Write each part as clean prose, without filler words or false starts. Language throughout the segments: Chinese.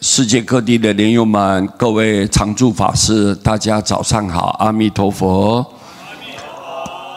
世界各地的莲友们，各位常住法师，大家早上好，阿弥陀佛。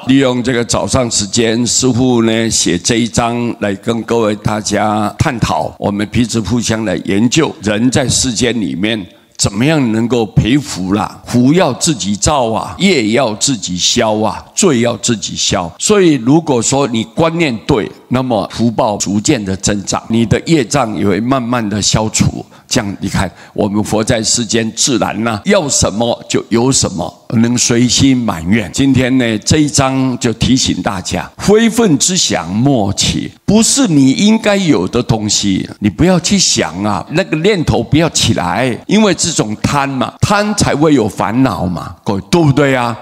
利用这个早上时间，师父呢写这一章来跟各位大家探讨，我们彼此互相来研究，人在世间里面怎么样能够培福啦？福要自己造啊，业要自己消啊，罪要自己消。所以如果说你观念对，那么福报逐渐的增长，你的业障也会慢慢的消除。这样你看，我们活在世间，自然呢，要什么就有什么，能随心满愿。今天呢，这一章就提醒大家：非分之想莫起，不是你应该有的东西，你不要去想啊，那个念头不要起来，因为这种贪嘛，贪才会有烦恼嘛，各位对不对啊？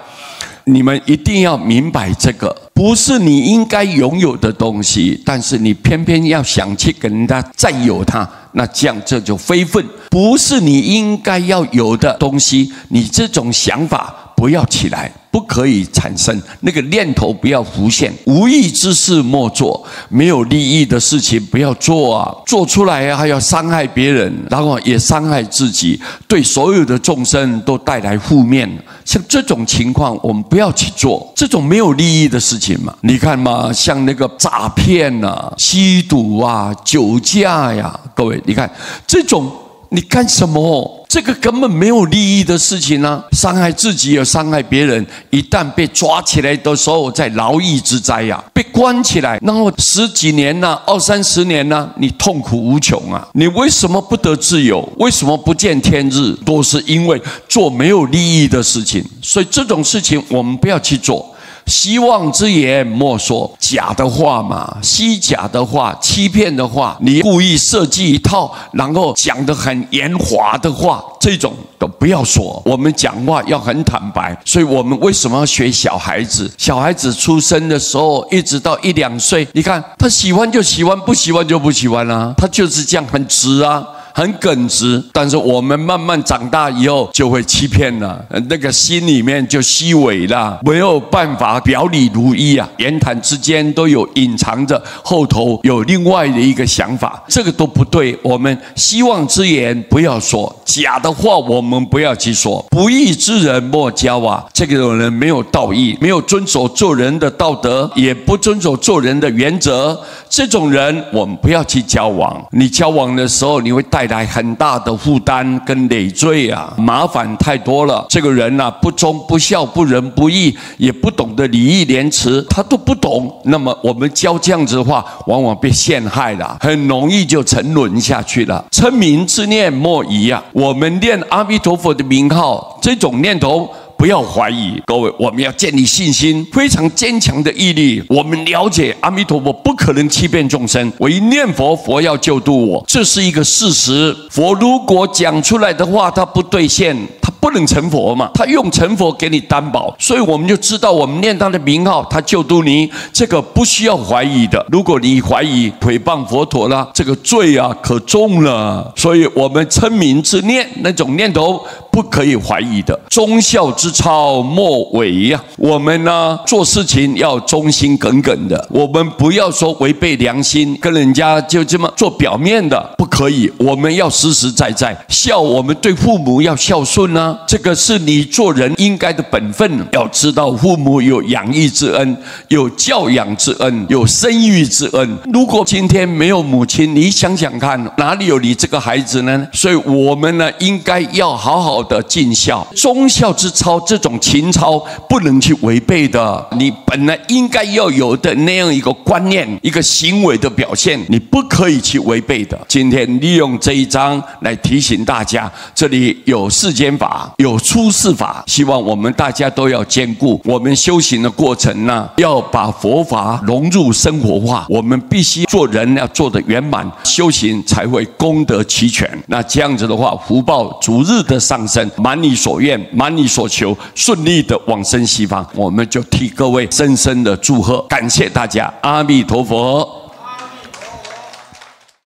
你们一定要明白这个，不是你应该拥有的东西，但是你偏偏要想去跟人家占有它，那这样这就非分。不是你应该要有的东西，你这种想法不要起来，不可以产生，那个念头不要浮现。无益之事莫做，没有利益的事情不要做啊！做出来还要伤害别人，然后也伤害自己，对所有的众生都带来负面。像这种情况，我们不要去做这种没有利益的事情嘛。你看嘛，像那个诈骗啊、吸毒啊、酒驾呀，各位，你看这种。你干什么？这个根本没有利益的事情啊！伤害自己也伤害别人。一旦被抓起来的时候，在牢狱之灾呀，被关起来，然后10几年呐、20-30年呐，你痛苦无穷啊！你为什么不得自由？为什么不见天日？都是因为做没有利益的事情。所以这种事情我们不要去做。希望之言莫说，假的话嘛，虚假的话，欺骗的话，你故意设计一套，然后讲得很圆滑的话，这种都不要说。我们讲话要很坦白，所以我们为什么要学小孩子？小孩子出生的时候，一直到1-2岁，你看他喜欢就喜欢，不喜欢就不喜欢啊，他就是这样很直啊。很耿直，但是我们慢慢长大以后就会欺骗了，那个心里面就虚伪了，没有办法表里如一啊，言谈之间都有隐藏着后头有另外的一个想法，这个都不对。我们希望之言不要说，假的话我们不要去说，不义之人莫交啊。这个人没有道义，没有遵守做人的道德，也不遵守做人的原则，这种人我们不要去交往。你交往的时候，你会带来很大的负担跟累赘啊，麻烦太多了。这个人啊，不忠不孝、不仁不义，也不懂得礼义廉耻，他都不懂。那么我们教这样子的话，往往被陷害了，很容易就沉沦下去了。称名之念莫疑啊，我们念阿弥陀佛的名号，这种念头不要怀疑。各位，我们要建立信心，非常坚强的毅力。我们了解阿弥陀佛不可能欺骗众生，我一念佛，佛要救度我，这是一个事实。佛如果讲出来的话，他不兑现，他不能成佛嘛，他用成佛给你担保。所以我们就知道，我们念他的名号，他救度你，这个不需要怀疑的。如果你怀疑诽谤佛陀啦，这个罪啊可重了。所以我们称名之念，那种念头不可以怀疑的。忠孝之操莫违呀！我们呢做事情要忠心耿耿的，我们不要说违背良心，跟人家就这么做表面的，不可以。我们要实实在在孝，我们对父母要孝顺啊，这个是你做人应该的本分。要知道父母有养育之恩，有教养之恩，有生育之恩。如果今天没有母亲，你想想看，哪里有你这个孩子呢？所以我们呢应该要好好的尽孝，忠孝之操，这种情操不能去违背的。你本来应该要有的那样一个观念，一个行为的表现，你不可以去违背的。今天利用这一章来提醒大家，这里有世间法，有出世法，希望我们大家都要兼顾。我们修行的过程呢，要把佛法融入生活化，我们必须做人要做得圆满，修行才会功德齐全。那这样子的话，福报逐日的上升，满你所愿，满你所求，顺利的往生西方。我们就替各位深深的祝贺，感谢大家，阿弥陀佛。